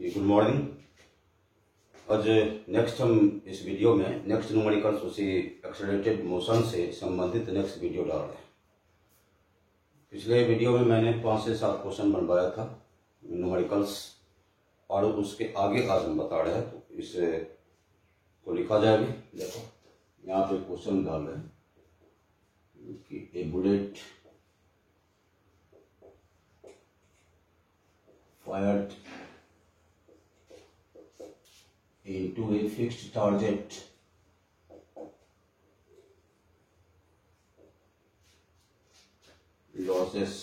Good morning. आज next हम इस वीडियो में नेक्स्ट न्यूमेरिकल्स उसी एक्सेलरेटेड मोशन से संबंधित नेक्स्ट वीडियो डाल रहे हैं। पिछले वीडियो में मैंने 5 से 7 क्वेश्चन बनवाया था न्यूमेरिकल्स, और उसके आगे आज हम बता रहे हैं, तो इसे को लिखा जाए भी। देखो यहाँ पे क्वेश्चन डाल रहे हैं कि ए bullet fired into a fixed target losses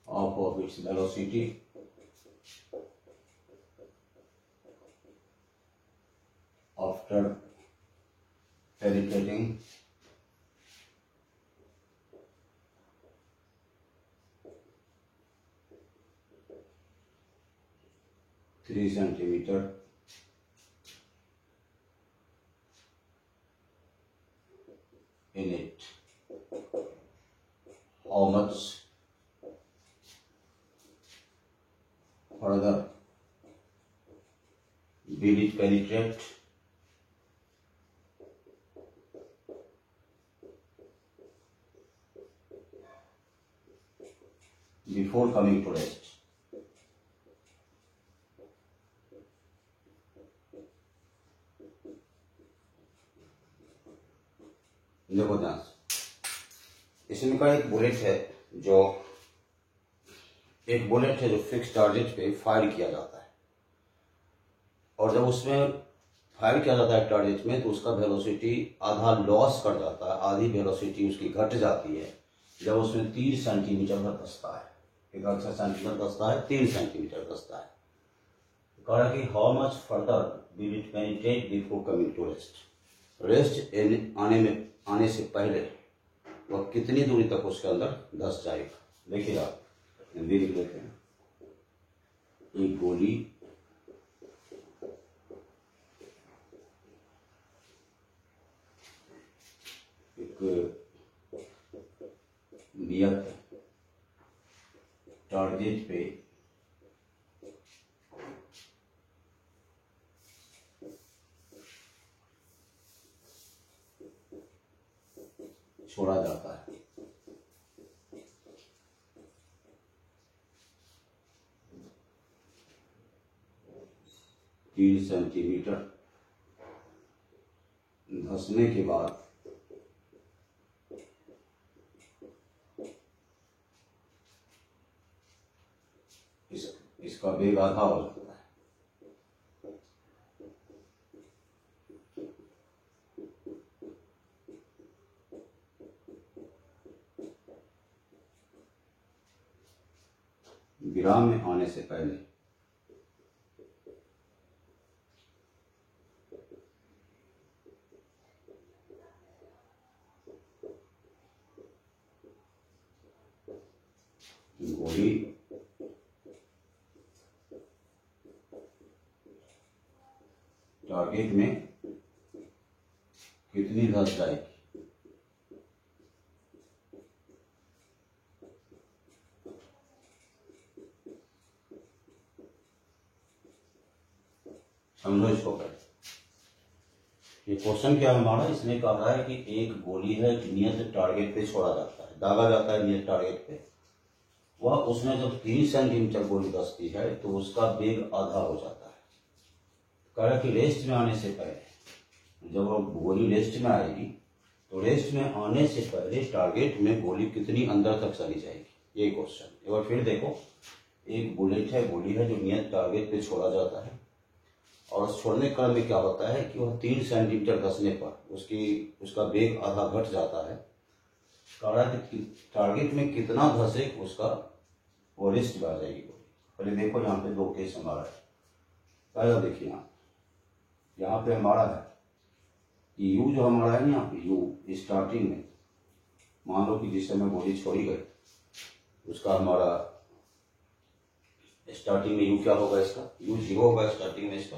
half of its velocity after penetrating 3 centimeter in it. How much further will it penetrate before coming to rest? देखो ध्यान से, इसमें का एक बुलेट है जो फिक्स टारगेट पे फायर किया जाता है, और जब उसमें फायर किया जाता है टारगेट में तो उसका वेलोसिटी आधा लॉस कर जाता है, आधी वेलोसिटी उसकी घट जाती है जब उसमें 3 सेंटीमीटर का धंसता है। 11 सेंटीमीटर धंसता है, 3 सेंटीमीटर धंसता है। कहा कि how much further will it penetrate before coming to rest आने से पहले वह कितनी दूरी तक उसके अंदर धंस जाएगा। देखिए आप हिंदी लिख लेते हैं। एक गोली एक नियत टारगेट पे छोड़ा जाता है। तीन सेंटीमीटर धंसने के बाद इसका वेग आधा हो जाता है। विराम में आने से पहले गोली टारगेट में कितनी धंस जाएगी। समझो इसको कर। ये क्वेश्चन क्या है हमारा, इसने कहा है कि एक गोली है नियत टारगेट पे छोड़ा जाता है, दागा जाता है नियत टारगेट पे। वह उसमें जब 3 सेंटीमीटर गोली धंसती है तो उसका वेग आधा हो जाता है। कह रहा कि रेस्ट में आने से पहले, जब वो गोली रेस्ट में आएगी तो रेस्ट में आने से पहले टारगेट में गोली कितनी अंदर तक चली जाएगी, ये क्वेश्चन। एक बार फिर देखो, एक बुलेट है, गोली है जो नियत टारगेट पे छोड़ा जाता है, और छोड़ने क्रम में क्या होता है कि वह 3 सेंटीमीटर धंसने पर उसका वेग आधा घट जाता है। कह रहा है कि टारगेट में कितना धंसे उसका वो रेस्ट में आ जाएगी। पहले देखो यहाँ पे 2 केस हमारा है। पहला देखिए यहाँ पे हमारा है यू, जो हमारा है यहाँ पे यू स्टार्टिंग में, मान लो कि जिस समय गोली छोड़ी गई उसका हमारा स्टार्टिंग में यू क्या होगा, इसका यू 0 होगा स्टार्टिंग में इसका।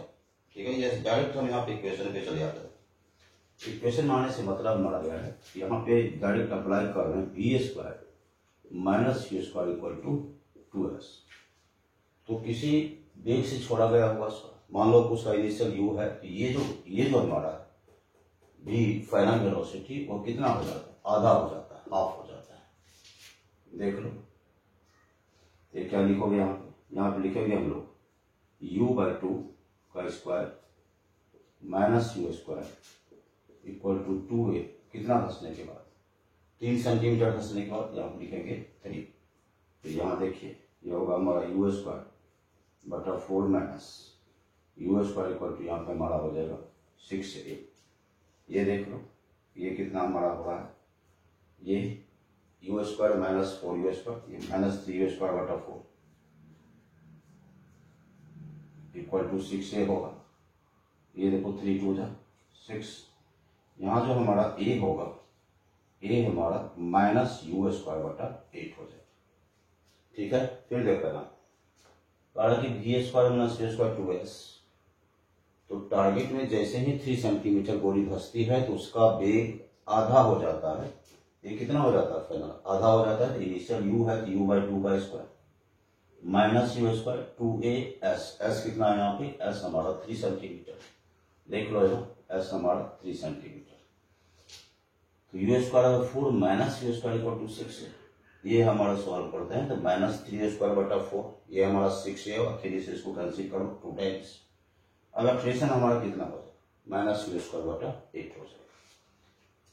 ठीक है, जैसे डायरेक्ट हम यहाँ पे इक्वेशन पे चले जाते हैं। इक्वेशन में आने से मतलब हमारा क्या है, यहाँ पे डायरेक्ट अप्लाई कर रहे हैं v square minus u square equal to 2s। तो किसी वेग से छोड़ा गया हुआ मान लो उसका इनिशियल u है, तो ये जो हमारा भी फाइनल वेलोसिटी वो कितना हो जाता है, आधा हो जाता है, हाफ हो जाता है। देख लो ये क्या लिखोगे, यहाँ पे लिखेंगे हम लोग u/2 का square minus u square equal to 2a, कितना धंसने के बाद, 3 सेंटीमीटर धंसने के बाद यहाँ लिखेंगे 3। तो यहाँ देखिए ये होगा हमारा यू स्क्वायर बटा 4 minus u square equal to यहाँ पे हमारा हो जाएगा 6a। ये देख लो ये कितना हमारा हो रहा है, ये you square minus 4u square, ये माइनस 3u स्क्वायर बटा 4 इक्वल टू 6a होगा। ये देखो 3 2 6। यहाँ जो हमारा a होगा, a हमारा माइनस यू स्क्वायर बटा 8 हो जाएगा। ठीक है, फिर देखते ना कारण कि v square minus u square 2s। तो टारगेट में जैसे ही 3 सेंटीमीटर गोली धंसती है तो उसका वेग आधा हो जाता है। ये कितना हो जाता है, फाइनल आधा हो जाता है। इनिशियल u है तो u/2 का square minus u square 2as, s कितना है यहाँ पे, s हमारा 3 सेंटीमीटर। देख लो यहाँ s हमारा 3 सेंटीमीटर। तो u square 4 minus u square equal to 6 है। ये हमारा सॉल्व करते हैं तो माइनस 3 स्क्वायर बटा 4, ये हमारा 6 है और 3 से इसको कैंसिल करो 2 टाइम्स। अब एक्सप्रेशन हमारा कितना हो जाएगा, माइनस यू स्क्वायर बटा 8 हो जाएगा।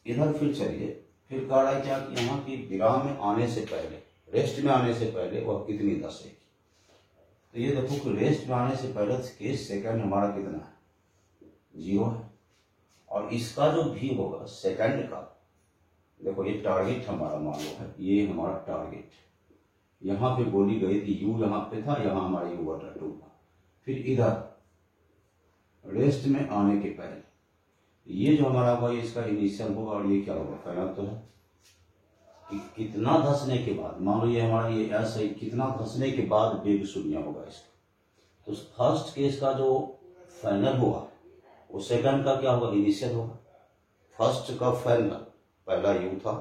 इधर फिर चलिए, फिर कह रहा है क्या कि यहाँ की विराम में आने से पहले, रेस्ट में आने से पहले वह कितनी धंसेगी। तो ये देखो कि रेस्ट में आने से पहले के सेकंड हमारा कितना है, 0 है। और इसका जो भी होगा सेकंड का, देखो ये टारगेट हमारा मान लो है, ये हमारा टारगेट, यहाँ पे गोली गई थी, u यहाँ पे था, यहाँ हमारा u/2 था। फिर इधर रेस्ट में आने के पहले ये जो हमारा होगा ये इसका इनिशियल होगा और ये क्या होगा, फाइनल तो है कि कितना धंसने के बाद, मान लो ये हमारा ये ऐसा ही, कितना धंसने के बाद वेग शून्य होगा इसका। तो फर्स्ट केस का जो फाइनल हुआ वो सेकंड का क्या होगा, इनिशियल होगा। फर्स्ट का फाइनल, पहला u था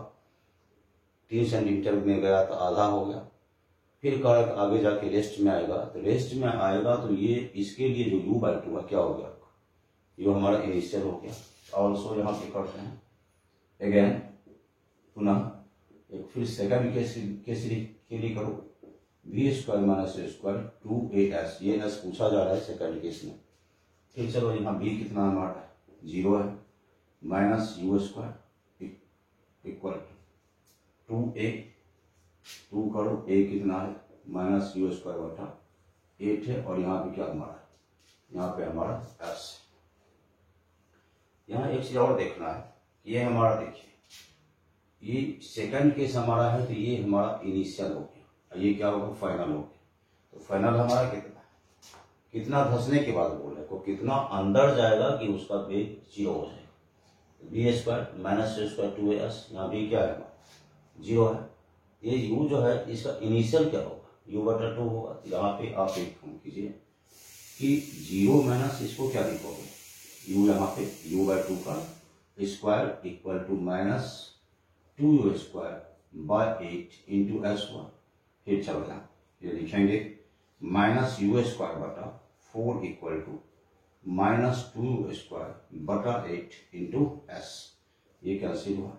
3 सेंटीमीटर में गया तो आधा हो गया। फिर कारक आगे जाके रेस्ट में आएगा, तो रेस्ट में आएगा तो ये इसके लिए जो u/2 है क्या हो गया, ये हमारा इनिशियल हो गया। ऑल्सो यहाँ पे करते हैं अगेन पुनः एक फिर सेकंड के लिए करो, v square minus u square 2as, ये s पूछा जा रहा है सेकंड केस में। फिर चलो यहाँ b कितना हमारा 0 है, minus u square equal 2a, 2 करो a कितना है, माइनस यू स्क्वायर बटा 8 है। और यहाँ पे क्या हमारा, यहाँ पे हमारा s। यहाँ एक चीज और देखना है, ये हमारा देखिए ये सेकंड केस हमारा है तो ये हमारा इनिशियल हो गया, ये क्या होगा, फाइनल हो गया। तो फाइनल हमारा कितना धंसने के बाद बोल रहे को कितना अंदर जाएगा कि उसका वेग 0 हो जाएगा। B square minus u square 2as, यहाँ भी क्या है 0 है। ये u जो है इसका इनिशियल क्या होगा, u/2 होगा। तो यहाँ पे आप एक काम कीजिए कि 0 माइनस इसको क्या लिखोगे, u यहाँ पे u/2 का square equal to minus 2u square by 8 into s1। फिर चलो यहाँ ये लिखेंगे माइनस यू स्क्वायर बटा 4 equal to minus 2u square बटा 8 इंटू s। ये कैंसिल हुआ,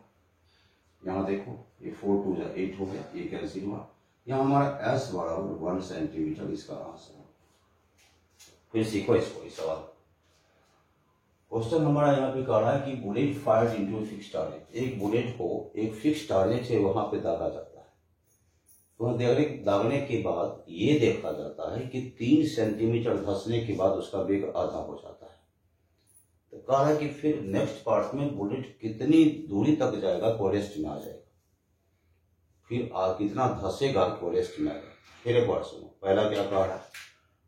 यहाँ देखो ये 4 2 8 हो गया, ये कैंसिल हुआ। यहाँ हमारा s बराबर 1 सेंटीमीटर इसका आंसर। फिर सीखो इसको, इस सवाल क्वेश्चन हमारा यहाँ पे कह रहा है कि bullet fired into fix target, एक बुलेट को एक फिक्स टारगेट से वहां पे दागा जाता है। तो दागने के बाद ये देखा जाता है कि 3 सेंटीमीटर धंसने के बाद उसका वेग आधा हो जाता है। तो कह रहा है कि फिर नेक्स्ट पार्ट में बुलेट कितनी दूरी तक जाएगा, कोरेस्ट में आ जाएगा, फिर कितना धंसेगा कोरेस्ट में आएगा। फिर एक बार सुनो, पहला क्या कह रहा है,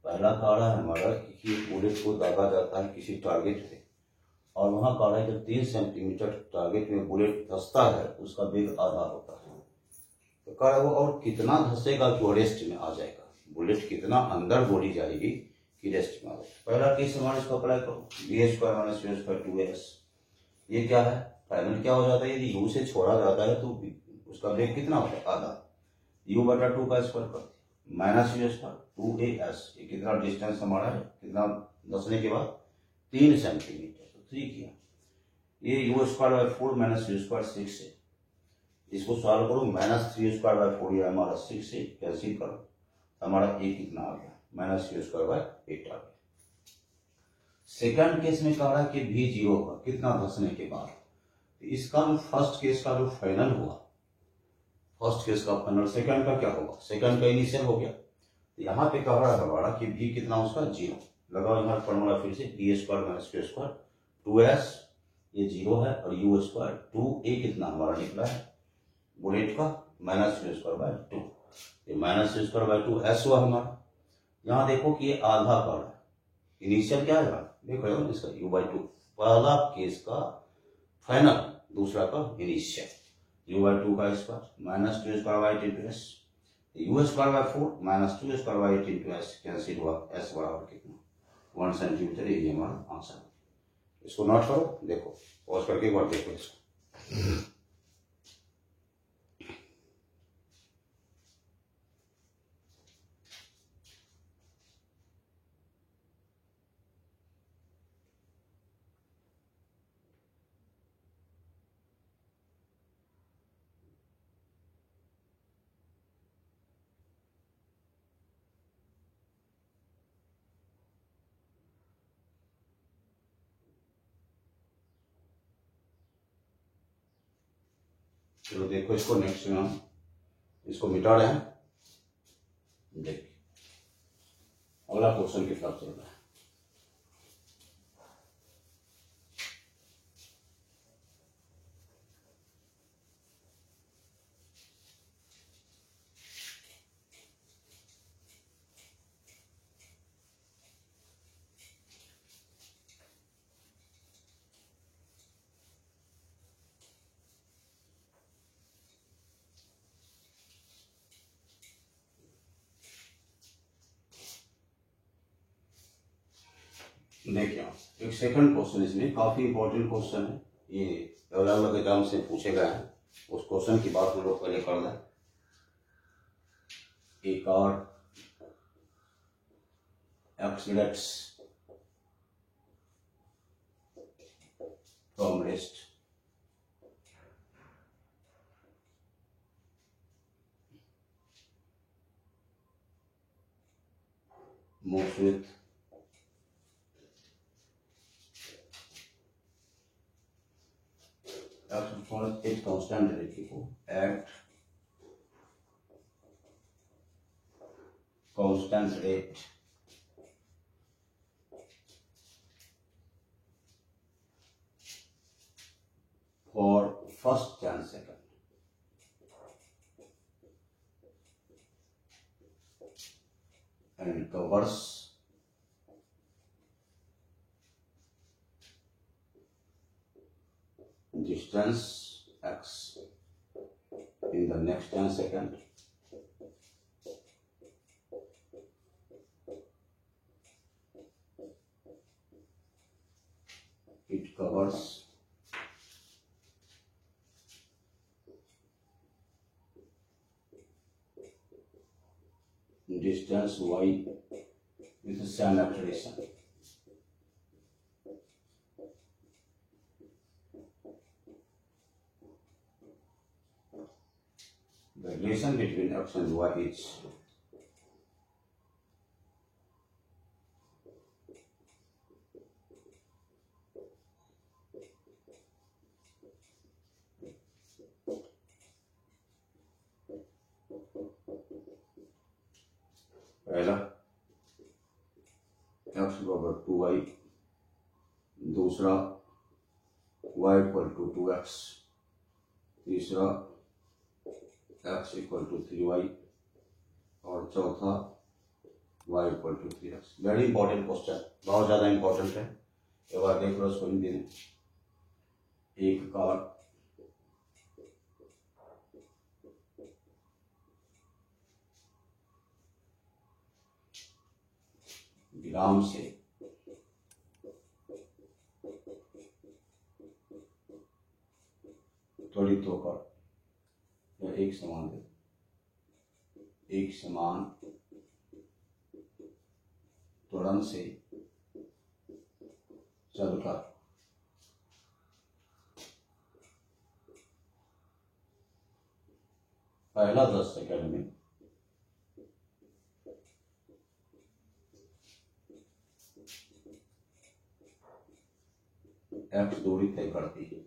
पहला कह रहा है हमारा कि बुलेट को दागा जाता है किसी टारगेट पे, और वहां कह रहा है जब 3 सेंटीमीटर टारगेट में बुलेट धंसता है उसका वेग आधा होता है। तो कह रहा है वो और कितना धंसेगा कि वो रेस्ट में आ जाएगा, बुलेट कितना अंदर गोली जाएगी कि रेस्ट में आ जाएगा। पहला केस हमारे इसको अप्लाई करो, b square minus u square 2as। ये क्या है, फाइनल क्या हो जाता है, यदि u से छोड़ा जाता है तो उसका वेग कितना होता है, आधा। u बटा 2 का स्क्वायर कर दिया माइनस यू स्क्वायर 2as, ये कितना डिस्टेंस हमारा है, कितना दसने के बाद 3 सेंटीमीटर, तो 3 किया। ये you square by 4 minus u square 6 है, इसको सॉल्व करो माइनस 3 स्क्वायर बाय 4, ये हमारा 6 से कैंसिल करो, हमारा ए कितना आ गया माइनस यू स्क्वायर बाय 8 आ गया। सेकंड केस में कह रहा है कि भी 0 होगा, कितना धसने के बाद। तो इसका जो फर्स्ट केस का जो फाइनल हुआ, फर्स्ट केस का फाइनल, सेकंड का क्या होगा, सेकंड का इनिशियल हो गया। तो यहाँ पे कह रहा है हमारा कि भी कितना उसका 0, लगाओ यहाँ फॉर्मूला फिर से, b square minus q square 2s, ये 0 है, और यू स्क्वायर 2a कितना हमारा निकला है बुलेट का माइनस यू स्क्वायर बाय 2, ये minus u square by 2 S हुआ हमारा। यहाँ देखो कि ये आधा कर रहा है, इनिशियल क्या है देखो इसका u बाई 2, पहला केस का फाइनल, दूसरा का इनिशियल, u बाई 2 का square minus 2 square by 8 into S, you square by 4 minus 2 square by 8 into S, cancel हुआ, एस बराबर कितना 1 सेंटीमीटर, ये हमारा आंसर। इसको नोट करो, देखो पॉज करके एक बार देखो इसको। चलो देखो इसको, नेक्स्ट में हम इसको मिटा रहे हैं। देखिए अगला क्वेश्चन के साथ चल रहा है। देखिए एक सेकंड क्वेश्चन, इसमें काफी इंपॉर्टेंट क्वेश्चन है, ये अलग अलग एग्जाम से पूछे गए हैं, उस क्वेश्चन की बात हम लोग पहले कर लें। A car accelerates from rest moves with एक कांस्टेंट रही को at constant rate for first 10 second and covers distance x in the next 10 seconds. It covers distance y with the same acceleration. The relation between x and y is पहला x बराबर 2y, दूसरा y equal to 2x, तीसरा x equal to 3y, और चौथा y equal to 3x। Very important question, बहुत ज्यादा important है, एक बार देख लो इसको हिंदी में। एक कार विराम से त्वरित होकर या एक समान एक समान त्वरण से चलकर पहला 10 सेकंड में x दूरी तय करती है।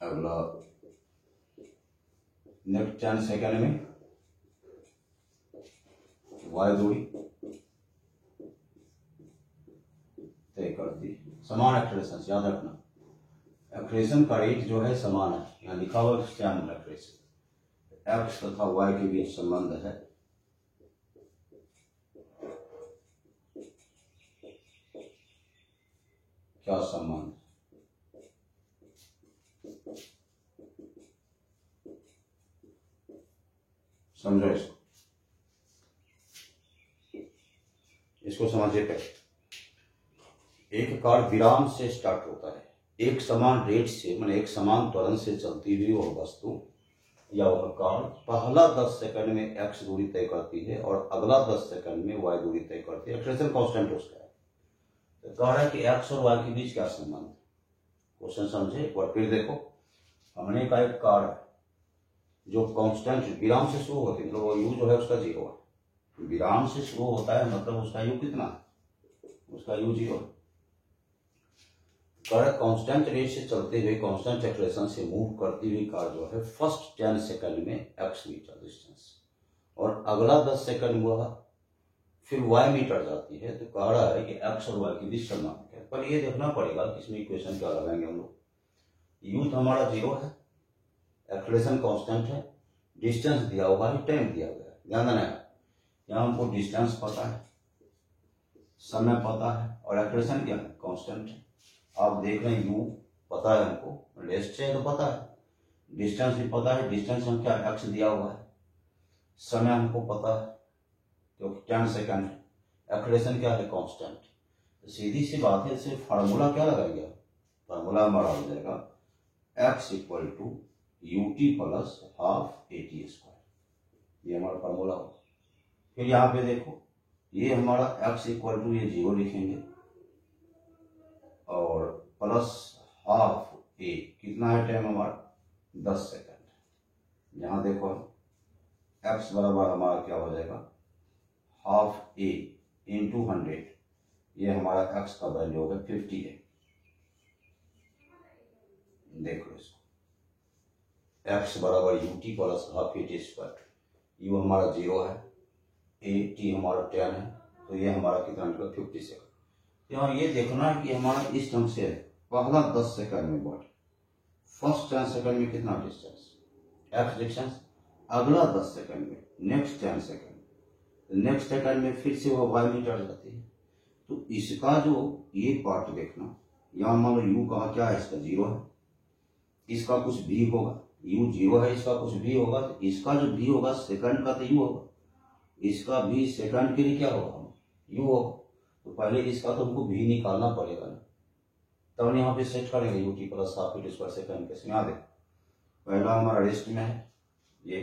अगला नेक्स्ट 10 सेकंड में y दूरी तय करती है। समान एक्सलेशन याद रखना, एक्सलेशन का रेट जो है समान है, यहाँ लिखा हुआ सेम एक्सलेशन। x तथा y के बीच संबंध है क्या संबंध? समझो इसको समझिए पहले। एक कार विराम से स्टार्ट होता है, एक समान रेट से माने एक समान त्वरण से चलती हुई वह वस्तु या वह कार पहला 10 सेकंड में x दूरी तय करती है और अगला 10 सेकंड में y दूरी तय करती है। एक्सलेशन कांस्टेंट उसका है। तो कह रहा है कि x और y के बीच क्या संबंध? क्वेश्चन समझे एक बार फिर देखो। हमने कहा एक कार है जो कांस्टेंट विराम से शुरू होती है, मतलब वो u जो है उसका 0 है। विराम से शुरू होता है मतलब उसका u कितना है? उसका u 0 है। कार कांस्टेंट रेट से चलते हुए कांस्टेंट एक्सलेशन से मूव करती हुई कार जो है फर्स्ट 10 सेकंड में x मीटर डिस्टेंस और अगला 10 सेकंड वह फिर y मीटर जाती है। तो कह रहा है कि x और y के बीच संबंध है। पर ये देखना पड़ेगा कि इसमें इक्वेशन क्या लगाएंगे हम लोग। u तो हमारा 0 है, एक्सलेशन कांस्टेंट है, डिस्टेंस दिया हुआ है, टाइम दिया गया है। ध्यान देना है, यहाँ हमको डिस्टेंस पता है, समय पता है और एक्सलेशन क्या है? कांस्टेंट है। आप देख रहे हैं u पता है हमको, रेस्ट है तो पता है, डिस्टेंस भी पता है, डिस्टेंस हम क्या x दिया हुआ है, समय हमको पता है क्योंकि 10 सेकंड है, एक्सलेशन क्या है? कांस्टेंट। तो सीधी सी बात है, सिर्फ फार्मूला क्या लगाएंगे? फार्मूला हमारा हो जाएगा x equal to ut plus half at square. ये हमारा फार्मूला होगा। फिर यहाँ पे देखो, ये हमारा x इक्वल टू ये 0 लिखेंगे और प्लस हाफ ए, कितना है टाइम हमारा? 10 सेकंड। यहाँ देखो x बराबर हमारा क्या हो जाएगा? हाफ ए इंटू 100। ये हमारा x का वैल्यू होगा 50 है। देखो इसको, x बराबर ut plus half eighty square. u हमारा 0 है, at हमारा 10 है, तो ये हमारा कितना निकला? 50 सेकंड। यहाँ ये देखना है कि हमारा इस ढंग से है, पहला 10 सेकंड में बॉडी, फर्स्ट 10 सेकंड में कितना डिस्टेंस x डिस्टेंस, अगला 10 सेकंड में, नेक्स्ट 10 सेकंड, नेक्स्ट सेकंड में फिर से वो y मीटर जाती है। तो इसका जो ये पार्ट देखना, यहाँ मान लो u कहा क्या है? इसका 0 है, इसका कुछ भी होगा, u 0 है, इसका कुछ भी होगा, तो इसका जो भी होगा सेकंड का तो u होगा, इसका भी सेकंड के लिए क्या होगा? u होगा। तो पहले इसका तो हमको भी निकालना पड़ेगा ना, तब यहाँ पे सेट करेंगे ut plus half eighty square second के। यहाँ देखो, पहला हमारा रेस्ट में है, ये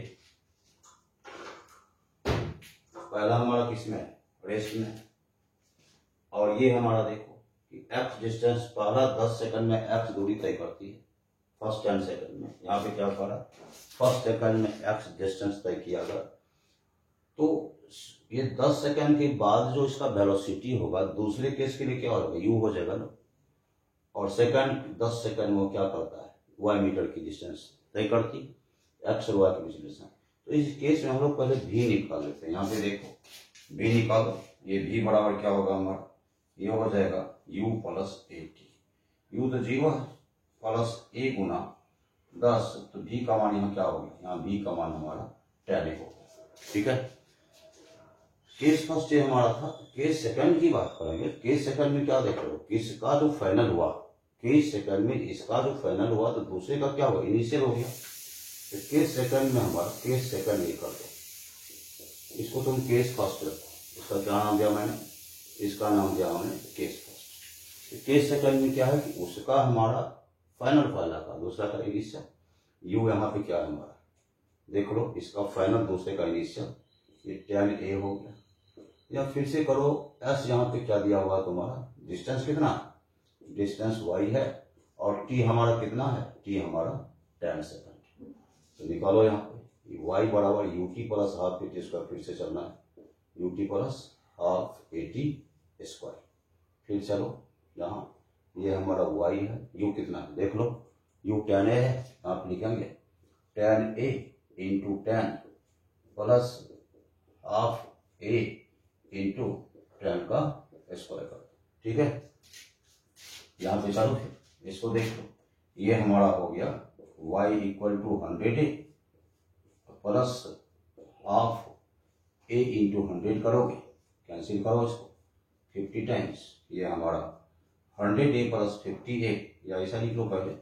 पहला हमारा किसमें है? रेस्ट में है। और ये हमारा देखो कि x डिस्टेंस पहला 10 सेकंड में x दूरी तय करती है फर्स्ट 10 सेकंड में। यहाँ पे क्या करा? फर्स्ट सेकंड में x डिस्टेंस तय किया गया। तो ये 10 सेकंड के बाद जो इसका वेलोसिटी होगा दूसरे केस के लिए क्या होगा? u हो जाएगा ना। और सेकंड 10 सेकंड में वो क्या करता है? y मीटर की डिस्टेंस तय करती, x और y के बीच डिस्टेंस। तो इस केस में हम लोग पहले v निकाल लेते हैं। यहाँ पे देखो v निकालो, ये v बराबर क्या होगा हमारा? ये हो जाएगा u प्लस at। u तो 0 है, प्लस a गुना 10, तो v का मान यहाँ क्या होगा? यहाँ v का मान हमारा 10 होगा। ठीक है, केस फर्स्ट ये हमारा था। केस सेकंड की बात करेंगे। केस सेकंड में क्या देख रहे हो? किसका जो फाइनल हुआ, केस सेकंड में इसका जो फाइनल हुआ तो दूसरे का क्या हुआ? इनिशियल हो गया। तो केस सेकंड में हमारा केस सेकंड ये कर दो, इसको तुम केस फर्स्ट रखो। इसका क्या नाम दिया मैंने? इसका नाम दिया हमने केस फर्स्ट। केस सेकंड में क्या है कि उसका हमारा फाइनल पहला का, दूसरा का इनिशियल, यू यहाँ पे क्या है हमारा, देख लो इसका फाइनल, दूसरे का इनिशियल, ये tan a हो गया। या फिर से करो, s यहाँ पे क्या दिया हुआ तुम्हारा, डिस्टेंस कितना, डिस्टेंस y है, और t हमारा कितना है, t हमारा tan सेकंड। तो निकालो यहाँ पे y बराबर ut plus half at square, फिर से चलना है ut plus half at square. फिर चलो यहाँ, ये हमारा y है, u कितना है देख लो, u tan a है, आप लिखेंगे tan a into tan plus half a into tan का स्क्वायर कर, ठीक है। यहाँ पे चलो फिर इसको देख लो, ये हमारा हो गया y equal to 100a plus half a into 100 करोगे, कैंसिल करो इसको 50 टाइम्स, ये हमारा 100a प्लस 50a, या ऐसा लिख लो पहले,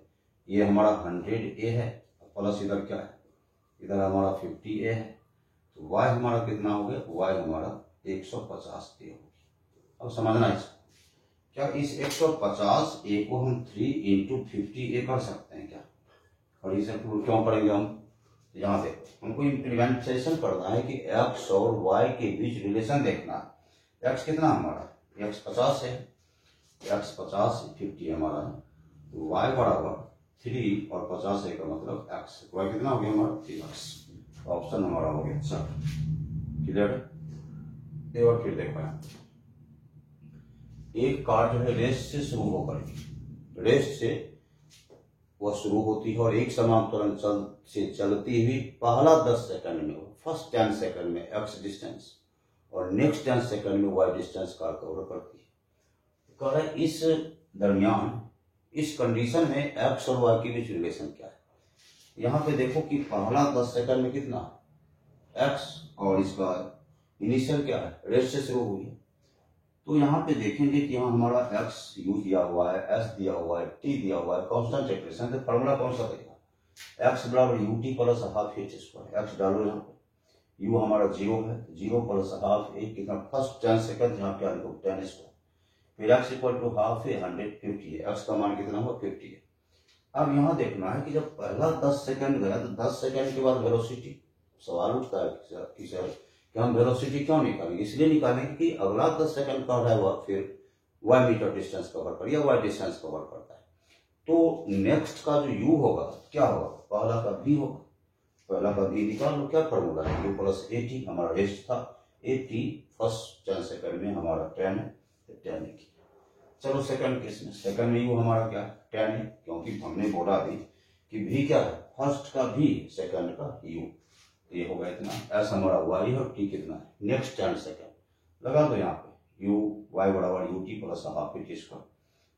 ये हमारा 100a है प्लस इधर क्या है, इधर हमारा 50a है, तो y हमारा कितना हो गया, y हमारा 150a हो गया। अब समझना इसको, क्या इस 150a को हम 3 इंटू 50a कर सकते हैं क्या, और इसे क्यों करेंगे हम, यहाँ देखो हमको इम्प्लीमेंटेशन करना है कि x और y के बीच रिलेशन देखना है। x कितना हमारा, x 50 है, x 50 50 हमारा है, तो y बराबर 3 और 50 है का मतलब x, y कितना हो गया हमारा 3x, ऑप्शन हमारा हो गया। अच्छा क्लियर, एक बार फिर देखो, एक कार जो है रेस से शुरू होकर, रेस से वह शुरू होती है और एक समांतरण से चलती हुई पहला 10 सेकंड में, फर्स्ट 10 सेकंड में x डिस्टेंस और नेक्स्ट 10 सेकंड में y डिस्टेंस कार कवर करती है। कह रहा है इस दरमियान, इस कंडीशन में x और y के बीच रिलेशन क्या है। यहाँ पे देखो कि पहला 10 सेकंड में कितना x और इसका इनिशियल क्या है, रेस से शुरू हुई है, तो यहाँ पे देखेंगे कि यहाँ हमारा x u दिया हुआ है, s दिया हुआ है, t दिया हुआ है, कांस्टेंट एक्सप्रेशन, तो फॉर्मूला कौन सा देगा, x बराबर ut plus half h square, x डालो यहाँ पे, u हमारा 0 है, 0 प्लस हाफ a कितना, फर्स्ट 10 सेकंड यहाँ क्या लिखो tan स्क्वायर, फिर x इक्वल टू हाफ है 150 है, x का मान कितना हुआ 50 है। अब यहाँ देखना है कि जब पहला 10 सेकंड गया तो 10 सेकंड के बाद वेलोसिटी, सवाल उठता है कि सर कि हम वेलोसिटी क्यों निकालेंगे, इसलिए निकालेंगे कि अगला 10 सेकंड का है वह फिर y मीटर डिस्टेंस कवर कर, या y डिस्टेंस कवर करता है, तो नेक्स्ट का जो u होगा क्या होगा, पहला का v होगा, पहला का v निकाल लो, क्या फॉर्मूला है, u प्लस at, हमारा रेस्ट था at, फर्स्ट 10 सेकंड में हमारा tan है, tan है। चलो सेकंड केस में, सेकंड में u हमारा क्या है tan है, क्योंकि हमने बोला भी कि v क्या है, फर्स्ट का v, सेकंड का u, ये होगा इतना, s हमारा y है और t कितना है, नेक्स्ट 10 सेकंड लगा दो यहाँ पे, u y बराबर ut plus half h square,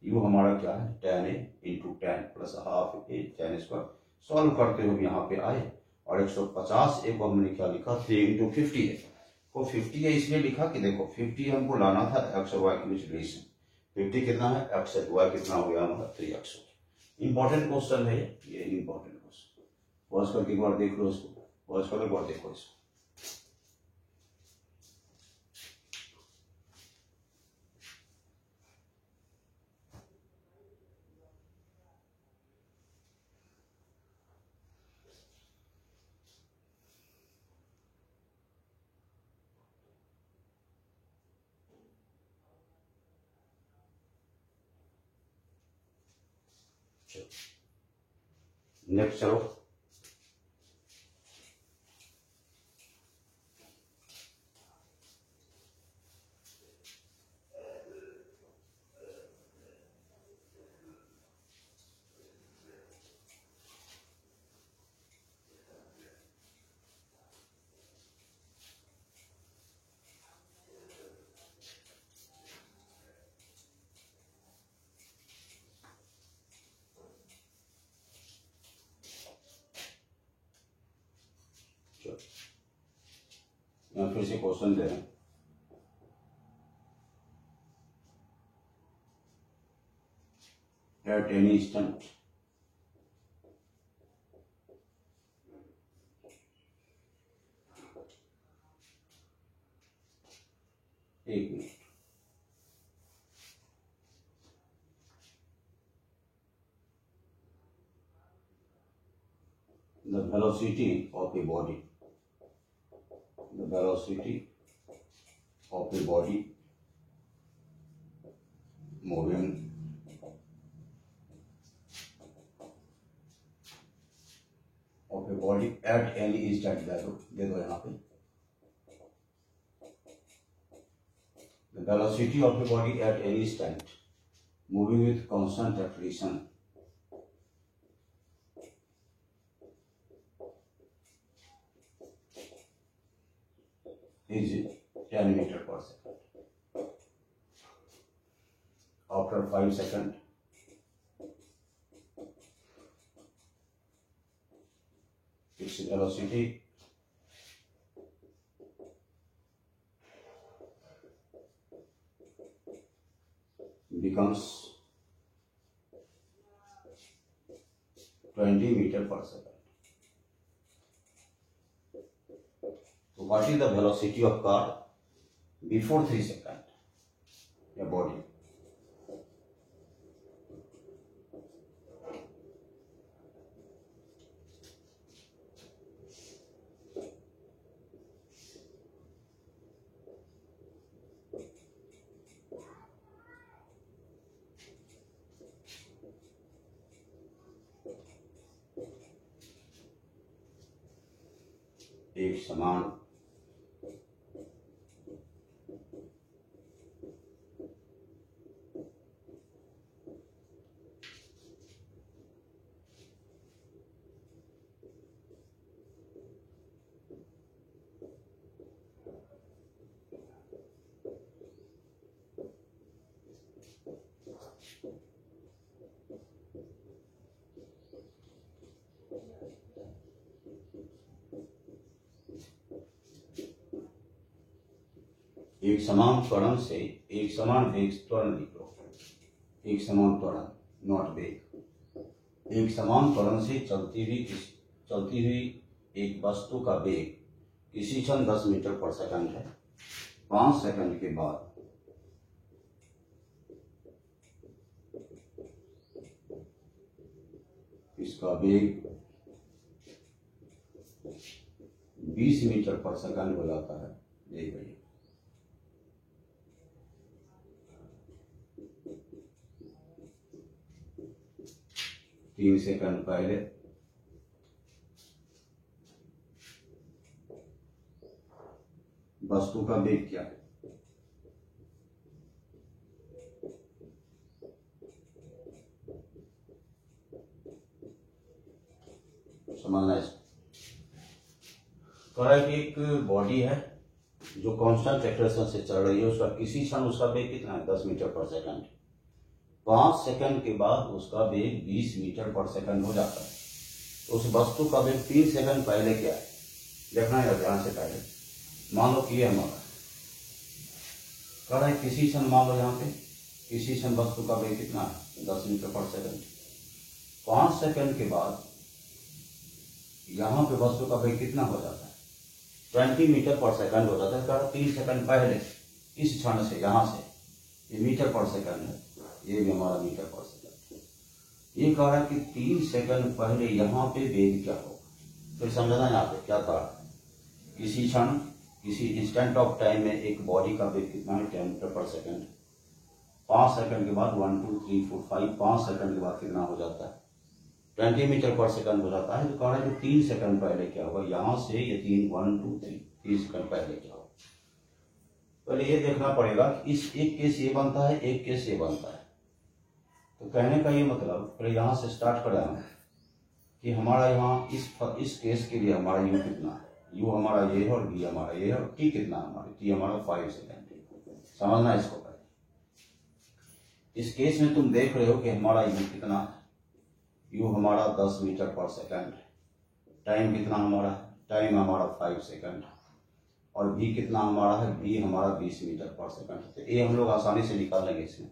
u हमारा क्या है tan a into tan plus half a tan square, solve करते हुए यहाँ पे आए, और 150 a को हमने क्या लिखा 3 इंटू 50 है, को 50 है इसलिए लिखा कि देखो 50 हमको लाना था x और y के बीच रिलेशन, 50 कितना है x है, y कितना हो गया हमारा 3x। इंपॉर्टेंट क्वेश्चन है ये इंपॉर्टेंट क्वेश्चन, पॉज करके एक बार देख लो इसको, पॉज करो एक बार देखो इसको। नेक्स्ट चलो, मैं फिर से क्वेश्चन दे रहा हूं, एट एनी इंस्टेंट एक minute, velocity of a body, the velocity of a body moving of a body at any instant value, दे दो यहाँ पे, the velocity of a body at any instant moving with constant acceleration is 10 meter per second. After 5 seconds, its velocity becomes 20 meter per second. So what is the velocity of car before 3 seconds? Your body. एक समान एक समान त्वरण से एक समान वेग त्वरण लिख लो, एक समान त्वरण, नॉट वेग, एक समान त्वरण से चलती हुई एक वस्तु का वेग किसी क्षण 10 मीटर पर सेकंड है। 5 सेकंड के बाद इसका वेग 20 मीटर पर सेकंड हो जाता है। देख भैया, तीन सेकंड पहले वस्तु का वेग क्या है? समझना इसको। कह रहा है कि एक बॉडी है जो कांस्टेंट एक्सेलरेशन से चल रही है, उसका किसी क्षण उसका वेग कितना है? 10 मीटर पर सेकंड। 5 सेकंड के बाद उसका वेग 20 मीटर पर सेकंड हो जाता है। तो उस वस्तु का वेग 3 सेकंड पहले क्या है देखना है ध्यान से। पहले मान लो कि ये हमारा कह रहा है किसी क्षण, मान लो यहाँ पे किसी क्षण वस्तु का वेग कितना है? 10 मीटर पर सेकंड। 5 सेकंड के बाद यहाँ पे वस्तु का वेग कितना हो जाता है? 20 मीटर पर सेकंड हो जाता है। कह रहा 3 सेकंड पहले इस क्षण से, यहाँ से, ये मीटर पर सेकंड है, ये भी हमारा मीटर पर सेकंड। ये कह रहा है कि 3 सेकंड पहले यहाँ पे वेग क्या होगा? फिर समझना यहाँ पे क्या कहा, किसी क्षण, किसी इंस्टेंट ऑफ टाइम में एक बॉडी का वेग कितना है? 10 मीटर पर सेकंड। 5 सेकंड के बाद 1 2 3 4 5, 5 सेकंड के बाद कितना हो जाता है? 20 मीटर पर सेकंड हो जाता है। तो कह रहा है कि 3 सेकंड पहले क्या होगा? यहाँ से ये 1 2 3 सेकंड पहले क्या होगा? पहले ये देखना पड़ेगा कि इस एक केस ये बनता है, एक केस ये बनता है। तो कहने का ये मतलब, पहले यहाँ से स्टार्ट करें हम कि हमारा यहाँ इस केस के लिए हमारा यू कितना है? यू हमारा ये है और बी हमारा ये है, और टी कितना हमारा? टी हमारा 5 सेकंड। समझना इसको पहले। इस केस में तुम देख रहे हो कि हमारा यू कितना है? यू हमारा 10 मीटर पर सेकंड है। टाइम कितना हमारा है? टाइम हमारा 5 सेकंड है। और बी कितना हमारा है? बी हमारा 20 मीटर पर सेकंड है। तो ये हम लोग आसानी से निकाल लेंगे। इसमें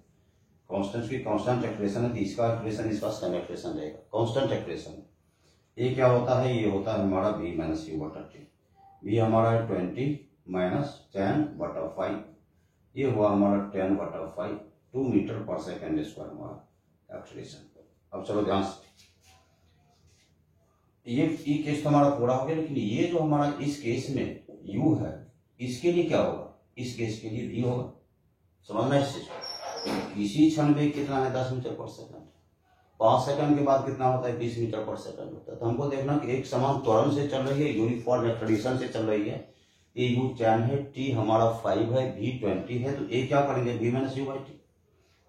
कांस्टेंट की कांस्टेंट एक्सप्रेशन है, इसका एक्सप्रेशन इसका सेम एक्सप्रेशन रहेगा। कांस्टेंट एक्सप्रेशन ये क्या होता है? ये होता है हमारा b माइनस यू बटा टी। बी हमारा है 20 माइनस 10 बटा 5, ये हुआ हमारा 10 बटा 5, 2 मीटर पर सेकेंड स्क्वायर हमारा एक्सप्रेशन। अब चलो ध्यान से, ये केस तो हमारा पूरा हो गया, लेकिन ये जो हमारा इस केस में u है, इसके लिए क्या होगा, इस केस के लिए v होगा। समझना इस चीज को। किसी क्षण में कितना है 10 मीटर पर सेकंड, 5 सेकंड के बाद कितना होता है 20 मीटर पर सेकंड होता है। तो हमको देखना कि एक समान त्वरण से चल रही है, यूनिफॉर्म एक्सलेशन से चल रही है। ए u 10 है, t हमारा 5 है, v 20 है, तो ए क्या करेंगे v minus u by T,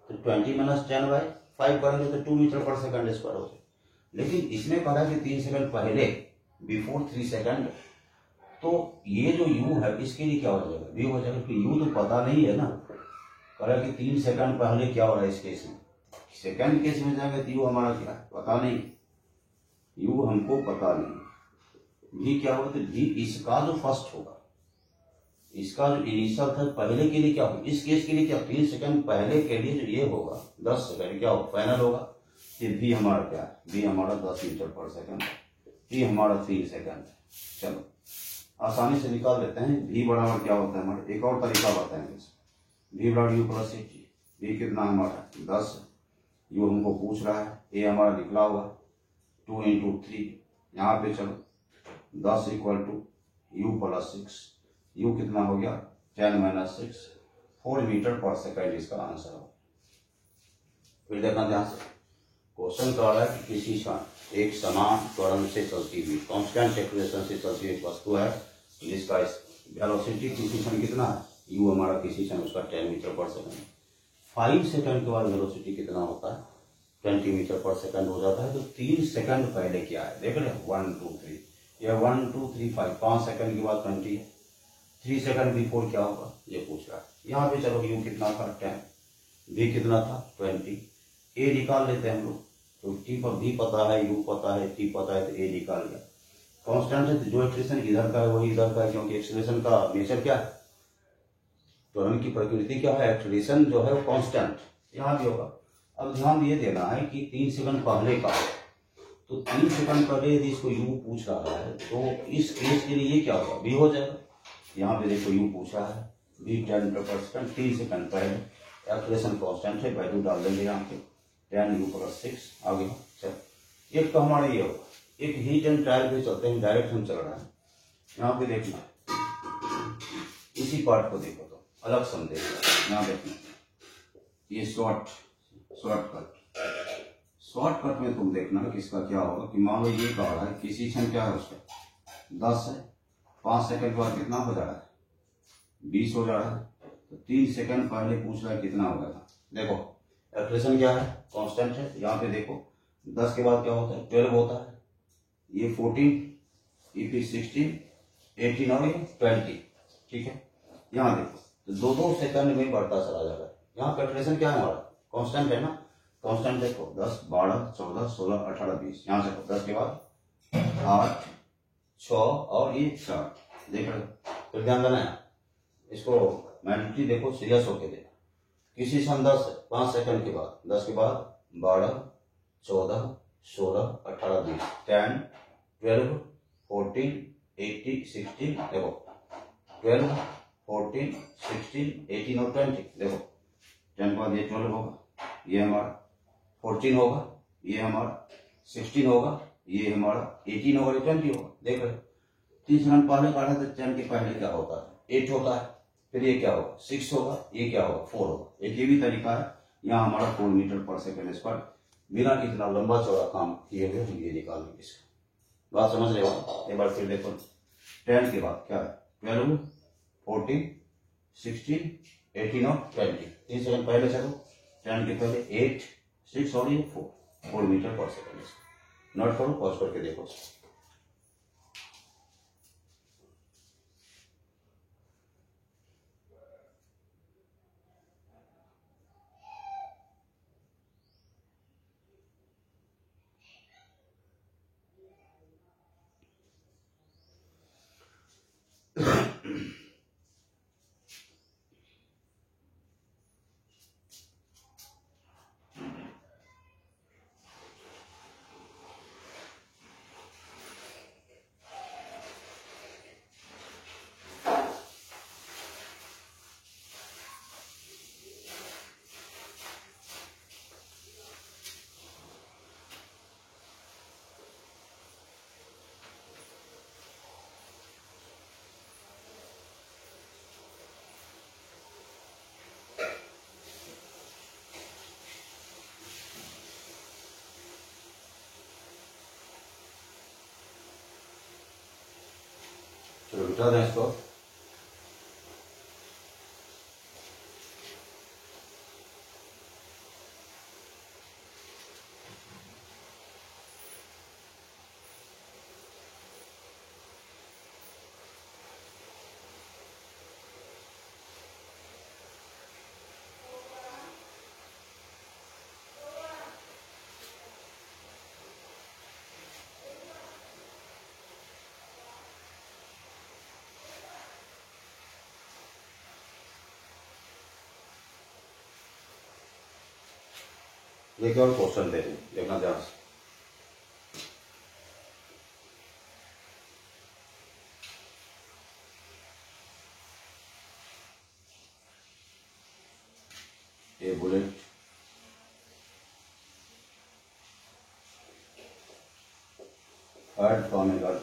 तो 20 माइनस 10 बाई 5 करेंगे तो 2 मीटर पर सेकंड स्क्वायर हो जाए। लेकिन इसमें कहा है कि 3 सेकंड पहले, बिफोर 3 सेकंड, तो ये जो u है इसके लिए क्या हो जाएगा, v हो जाएगा, क्योंकि u तो पता नहीं है ना। कह रहा है कि 3 सेकंड पहले क्या हो रहा है इस केस में, सेकंड केस में जाएगा तो u हमारा क्या है पता नहीं, u हमको पता नहीं। v क्या होगा, तो v इसका जो फर्स्ट होगा, इसका जो इनिशियल था पहले के लिए क्या होगा, इस केस के लिए क्या 3 सेकंड पहले के लिए जो ये होगा 10 सेकंड क्या होगा फाइनल होगा। ये v हमारा क्या है, v हमारा 10 मीटर पर सेकंड, t हमारा 3 सेकंड। चलो आसानी से निकाल लेते हैं। v बराबर क्या होता है हमारे, एक और तरीका बताएंगे, v बराबर u प्लस टी। v कितना हमारा 10, u हमको पूछ रहा है, a हमारा निकला हुआ 2 इंटू 3, यहाँ पे चलो 10 equal to u plus 6, u कितना हो गया 10 माइनस 6, 4 मीटर पर सेकंड इसका आंसर हो। फिर देखना ध्यान से, क्वेश्चन कह रहा है कि किसी क्षण एक समान त्वरण से चलती हुई कांस्टेंट एक्सेलरेशन से चलती हुई वस्तु है जिसका वेलोसिटी किसी क्षण कितना है, u हमारा किसी क्षण उसका 10 मीटर पर सेकंड, 5 सेकंड के बाद वेलोसिटी कितना होता है 20 मीटर पर सेकंड हो जाता है। तो 3 सेकंड पहले क्या है देख रहे हैं 1 2 3, यह 1 2 3 5 सेकंड के बाद 20 है, 3 सेकंड बिफोर क्या होगा ये पूछ रहा है। यहाँ पे चलो u कितना था 10, v कितना था 20, a निकाल लेते हैं हम लोग, तो t पर v पता है, u पता है, t पता है, तो a निकाल लिया। कांस्टेंट है तो जो एक्सलेशन इधर का है वही इधर का है, क्योंकि एक्सलेशन का नेचर क्या है, त्वरण की प्रकृति क्या है, एक्सलेशन जो है वो कांस्टेंट यहाँ भी होगा। अब ध्यान ये देना है कि 3 सेकंड पहले का है, तो 3 सेकंड पहले यदि इसको u पूछ रहा है तो इस केस के लिए ये क्या होगा v हो जाएगा। यहाँ पे देखो u पूछ रहा है v 10 metre per second, 3 second पहले, एक्सलेशन कांस्टेंट है, वैल्यू डाल देंगे यहाँ पे 10 u प्लस 6 आगे। चलो एक तो हमारा ये होगा, एक हीट एंड ट्रायल पे चलते हैं, डायरेक्ट हम चल रहा है। यहाँ पे देखना, इसी पार्ट को देखो तो अलग समझेगा। यहाँ देखना ये शॉर्टकट में तुम देखना कि इसका क्या होगा, कि मान लो ये कह रहा है किसी क्षण क्या है उसका 10 है, 5 सेकंड के बाद कितना हो जा रहा है 20 हो जा रहा है, तो 3 सेकंड पहले पूछ रहा है कितना हो गया। देखो एक्सलेशन क्या है कांस्टेंट है, यहाँ पे देखो 10 के बाद क्या होता है 12 होता है, ये 14, ये फिर 16, 18 और ये 20, ठीक है। यहाँ देखो तो 2-2 सेकंड में बढ़ता चला जाएगा। यहाँ कैलकुलेशन क्या है हमारा कांस्टेंट है ना, कांस्टेंट देखो 10 12 14 16 18 20, यहाँ से 10 के बाद 8 6 और ये 4, देख रहे हो। फिर ध्यान देना है इसको, मैग्नीट्यूड देखो सीरियस होके देखो, किसी क्षण 10 5 सेकंड के बाद 10 के बाद 12 14 16 18 20, 10 12 14 18 16, देखो 12 14 16 18 और 20, देखो 10 के बाद ये 12 होगा, ये हमारा 14 होगा, ये हमारा 16 होगा, ये हमारा 18 होगा, ये 20 होगा। देख रहे 3 सेकंड पहले काटा तो 10 के पहले क्या होता है 8 होता है, फिर ये क्या होगा 6 होगा, ये क्या होगा 4 होगा। एक ये भी तरीका है, यहाँ हमारा 4 मीटर पर सेकंड स्क्वायर, बिना इतना लंबा चौड़ा काम किए हुए हम ये निकाल लेंगे। इसका बात समझ रहे हो। एक बार फिर देखो 10 के बाद क्या है 12 14 16 18 और 20, 3 सेकंड पहले चलो 10 के पहले 8 6 और ये 4 मीटर पर सेकंड। नोट करो, पॉज करके देखो। चलो बिठा दें इसको। देखिए और क्वेश्चन दे दें, देखना ध्यान से। A bullet fired from a gun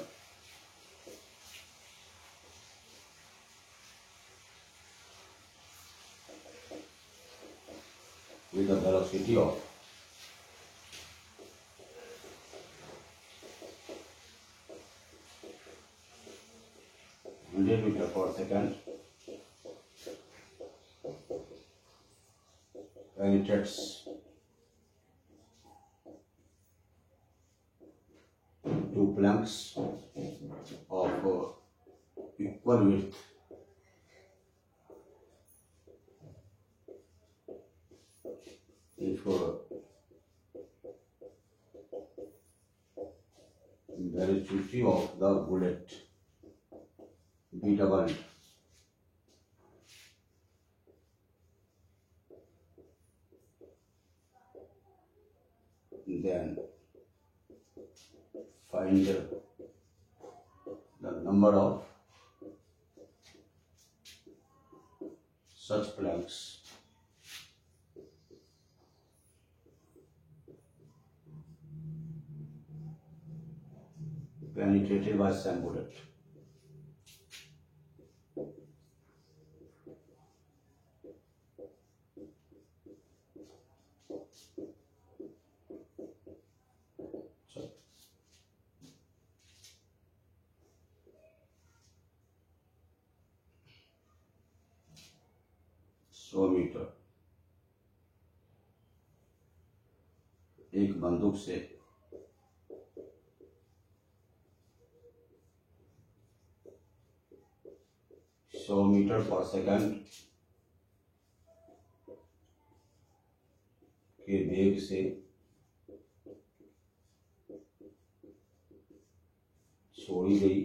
with a velocity of 100 meters per second, penetrates two planks of equal width if velocity of the bullet be doubled, then find the number of such planks penetrated by same bullet. सौ metre एक बंदूक से 100 metre per second के वेग से छोड़ी गई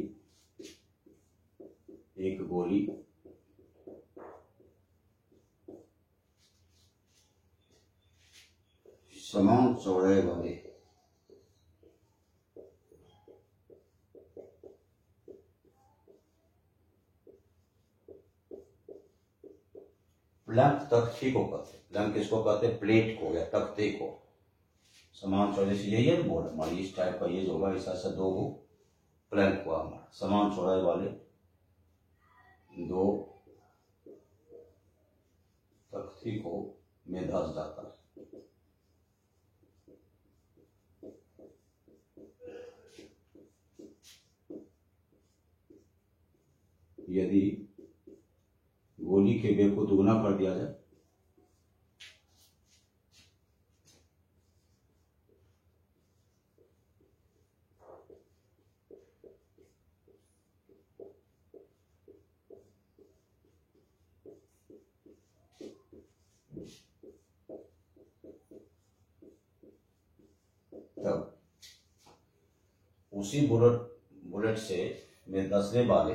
एक गोली समान चौड़ाई वाले प्लैंक तख्ती को कहते हैं। प्लैंक किसको कहते हैं? प्लेट को या तख्ते को। समान चौड़ाई से यही है बोर्ड हमारी इस टाइप का ये होगा, इस ऐसा दो प्लैंक हुआ हमारा समान चौड़ाई वाले दो तख्ती को में धंस जाता है। यदि गोली के वेग को दुगना कर दिया जाए तब उसी बुलेट से में धंसने वाले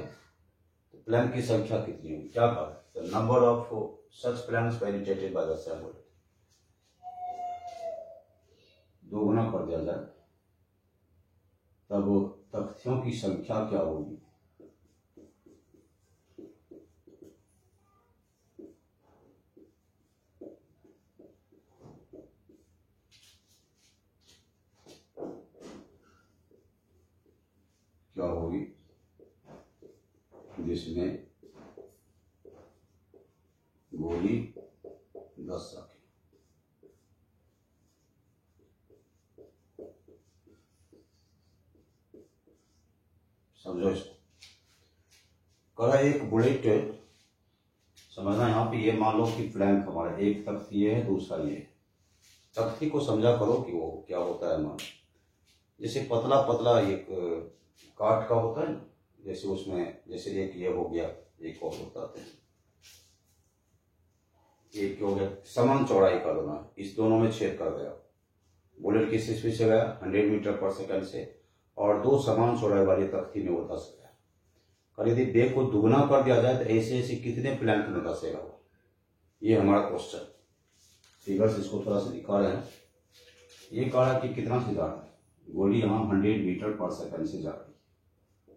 प्लैंक की संख्या कितनी होगी? क्या कहा? The number of such planks penetrated by the same bullet. दोगुना कर दिया जाए तब तख्तियों की संख्या क्या होगी? क्या होगी? जिसमें गोली 10 रखे। समझो इसको। कह एक बुलेट, समझना यहाँ पे, ये मान लो कि फ्लैंक हमारा एक तख्ती ये है, दूसरा ये है। तख्ती को समझा करो कि वो क्या होता है, मान जैसे पतला पतला एक काठ का होता है ना, जैसे उसमें जैसे एक ये हो गया, एक और होता है, एक हो गया समान चौड़ाई का दोनों, इस दोनों में छेद कर गया, बुलेट किस स्पीड से गया 100 मीटर पर सेकंड से, और दो समान चौड़ाई वाली तख्ती में वो धस गया। और यदि वेग को दुगना कर दिया जाए तो ऐसे ऐसे कितने प्लैंक में धसेगा वो, ये हमारा क्वेश्चन। फिगर्स इसको थोड़ा सा दिखा रहे हैं। ये कह रहा है कि कितना से जा रहा है, गोली यहाँ 100 मीटर पर सेकंड से जा रही है,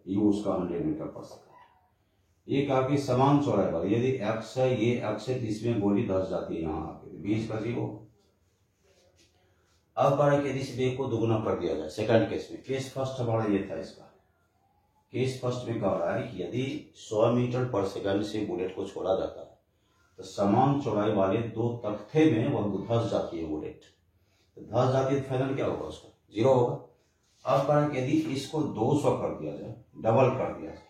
ये उसका 100 मीटर पर सेकंड। ये कहा कि समान चौड़ाई वाली, यदि एक्स है ये एक्स है, इसमें गोली धस जाती है यहाँ आके, बीच का 0। अब कह रहा है कि यदि इस वेग को दुगुना कर दिया जाए सेकंड केस में, केस फर्स्ट हमारा ये था इसका। केस फर्स्ट में कह रहा है कि यदि 100 मीटर पर सेकंड से बुलेट को छोड़ा जाता है तो समान चौड़ाई वाले दो तख्ते में वह धस जाती है बुलेट, तो धस जाती है तो फाइनल क्या होगा उसका 0 होगा। अब कह रहा है कि यदि इसको 200 कर दिया जाए, डबल कर दिया जाए,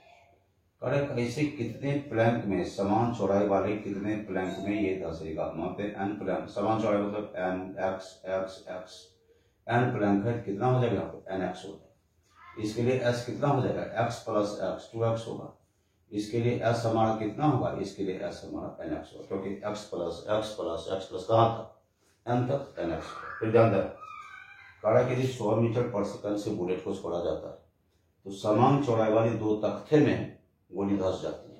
करेक्ट, ऐसे कितने प्लैंक में, समान चौड़ाई वाले कितने प्लैंक में ये धसेगा। वहां पे एन प्लैंक, समान चौड़ाई मतलब n x x x, n plank है, कितना हो जाएगा यहाँ पे एन एक्स होगा। इसके लिए एस कितना हो जाएगा, एक्स प्लस एक्स 2x होगा। इसके लिए एस हमारा कितना होगा, इसके लिए एस हमारा एन एक्स होगा, क्योंकि x plus x plus x plus कहाँ था एन तक, एन एक्स। फिर ध्यान दें, कहा कि यदि 100 मीटर पर सेकंड से बुलेट को छोड़ा जाता है तो समान चौड़ाई वाली दो तख्ते में गोली धस जाती है।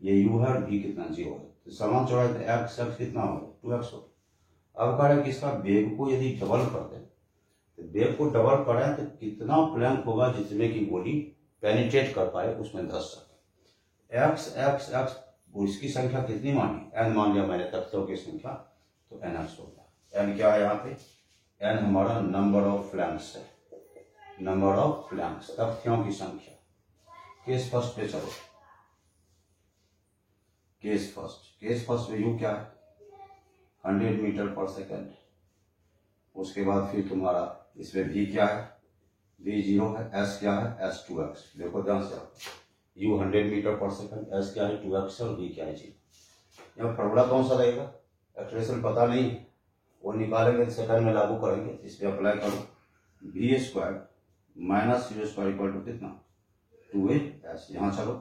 ये यू है और भी कितना 0 है, तो समान चौड़ाई एक्स एक्स कितना होगा 2x होगा। अब कह रहा है कि इसका वेग को यदि डबल कर दें, तो वेग को डबल करें तो कितना प्लैंक होगा जिसमें कि गोली पेनिट्रेट कर पाए, उसमें धस सके। एक्स एक्स एक्स इसकी संख्या कितनी मानी, एन मान लिया मैंने तख्तों की संख्या, तो एन एक्स होगा। एन क्या है यहाँ पे, एन हमारा नंबर ऑफ फ्लैंक्स है, नंबर ऑफ फ्लैंक्स तख्तियों की संख्या। केस फर्स्ट पे चलो, केस फर्स्ट में यू क्या है 100 मीटर पर सेकंड। उसके बाद फिर तुम्हारा इसमें भी क्या है, भी 0 है, एस क्या है एस 2x। देखो ध्यान से, you 100 metre per second, S क्या है 2x और भी क्या है 0। यहाँ फॉर्मूला कौन सा रहेगा, एक्सप्रेशन पता नहीं है, वो निकालेंगे सेकंड में लागू करेंगे, इस पे अप्लाई करो, b square minus c square equal to कितना 2a। यहाँ चलो,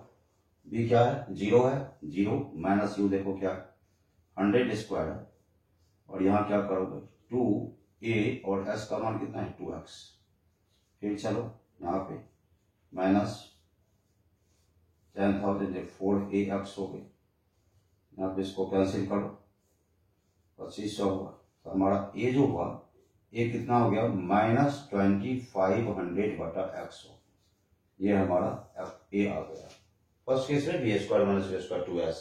b क्या है 0 है, 0 माइनस यू देखो क्या है 100 स्क्वायर है, और यहाँ क्या करोगे 2a और s का मान कितना है 2x। फिर चलो यहाँ पे माइनस 10,000 4ax हो गई, यहाँ पे इसको कैंसिल करो 2500 हुआ, तो हमारा a जो हुआ ये कितना हो गया -2500 बटा x हो, ये हमारा ए आ गया। फर्स्ट केस में b square minus b square 2s,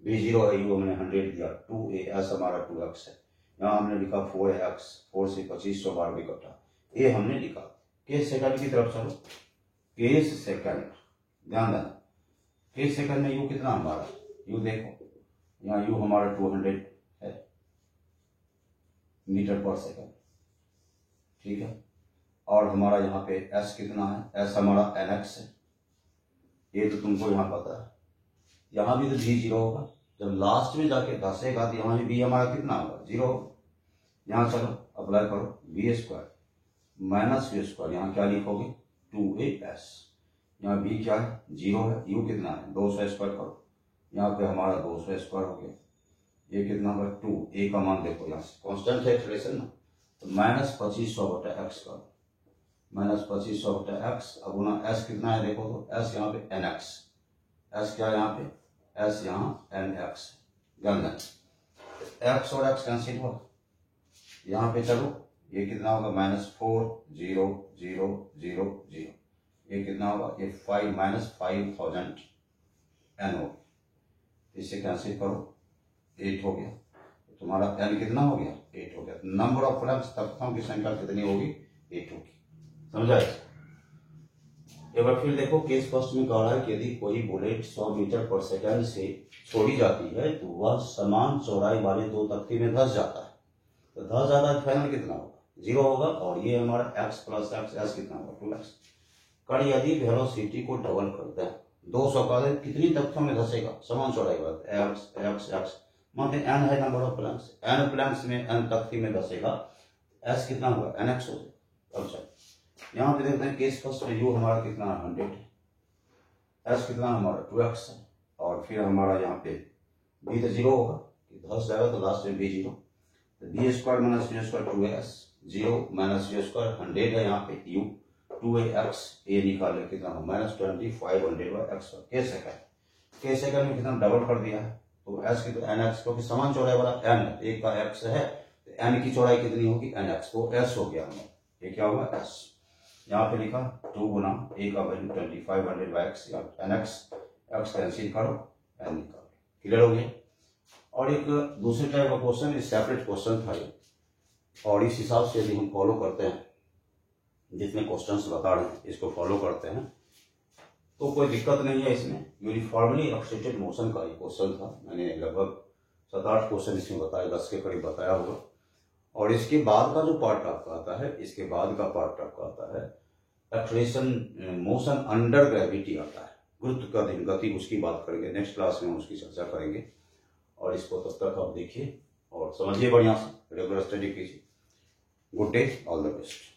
b 0 है, यू हमने 100 दिया, 2as हमारा 2x है, यहाँ हमने लिखा 4x, 4 से 2500 बार भी कटा, ए हमने लिखा। केस सेकंड की तरफ चलो, केस सेकंड ध्यान देना, केस सेकंड में यू कितना हमारा, यू देखो यहाँ यू हमारा 200 है मीटर पर सेकंड, ठीक है, और हमारा यहाँ पे s कितना है, s हमारा nx है, ये तो तुमको यहाँ पता है। यहाँ भी तो भी 0 होगा, जब लास्ट में जाके धसेगा तो यहाँ भी हमारा कितना होगा 0 होगा। यहाँ चलो अप्लाई करो, b square minus b square, यहाँ क्या लिखोगे 2as, यहाँ b क्या है 0 है, u कितना है 200 स्क्वायर करो, यहाँ पे हमारा 200 स्क्वायर हो गया, ये कितना होगा 2, a का मान देखो यहाँ कॉन्स्टेंट है एक्सप्रेशन ना, तो -2500 बटा एक्स का, -2500 बटा एक्स। अब गुना एस कितना है देखो, तो एस यहाँ पे nx, एस क्या है यहाँ पे, एस यहाँ nx, गंदा एक्स और एक्स कैंसिल हुआ, यहाँ पे चलो ये कितना होगा -4 0 0 0 0, ये कितना होगा ये 5 -5000 n हो, इससे कैंसिल करो 8 हो गया, तुम्हारा n कितना हो गया 8 हो गया। नंबर ऑफ फ्लैंक्स तख्तों की संख्या कितनी होगी 8 होगी, समझा। एक बार फिर देखो, केस फर्स्ट में कह रहा है कि यदि कोई बुलेट 100 मीटर पर सेकंड से छोड़ी जाती है तो वह समान चौड़ाई वाले दो तख्ते में धस जाता है, तो धस जाता है फाइनल कितना होगा 0 होगा, और ये हमारा x प्लस एक्स एस कितना होगा 2x। कर यदि वेलोसिटी को डबल कर दें, 200 का कितनी तख्तों में धसेगा, समान चौड़ाई बात, एक्स एक्स एक्स, मानते एन है number of planks, n planks में एन तख्ती में धसेगा, एस कितना होगा, एन एक्स हो जाएगा। अच्छा यहाँ पे देखते हैं केस फर्स्ट में यू हमारा कितना 100 है, एस कितना हमारा 2x है, और फिर हमारा यहाँ पे बी तो 0 होगा, धस जाएगा तो लास्ट में बी 0, तो b square minus b square 2x, 0 minus b square 100 है यहाँ पे यू, 2x ए निकाले कितना हो -2500/x, के सेकंड में कितना डबल कर दिया है, तो s की तो nx, क्योंकि समान चौड़ाई वाला n है, एक का x है तो n की चौड़ाई कितनी होगी nx, तो s हो गया हमारा, ये क्या होगा s, यहाँ पे लिखा 2 गुना a का वैल्यू 2500/x या nx, x कैंसिल करो n निकालो, क्लियर हो गया। और एक दूसरे टाइप का क्वेश्चन, सेपरेट क्वेश्चन था ये, और इस हिसाब से यदि हम फॉलो करते हैं, जितने क्वेश्चंस बता रहे हैं इसको फॉलो करते हैं तो कोई दिक्कत नहीं है। इसमें यूनिफॉर्मली एक्सेटेड मोशन का एक क्वेश्चन था, मैंने लगभग 7-8 क्वेश्चन इसमें बताया, 10 के करीब बताया होगा। और इसके बाद का जो पार्ट आपका आता है, इसके बाद का पार्ट आपका आता है एक्सलेशन मोशन अंडर ग्रेविटी आता है, गुरुत्वाकर्षण गति, उसकी बात करेंगे नेक्स्ट क्लास में, हम उसकी चर्चा करेंगे। और इसको तब तक आप देखिए और समझिए बढ़िया से, रेगुलर स्टडी कीजिए। Good day, all the best.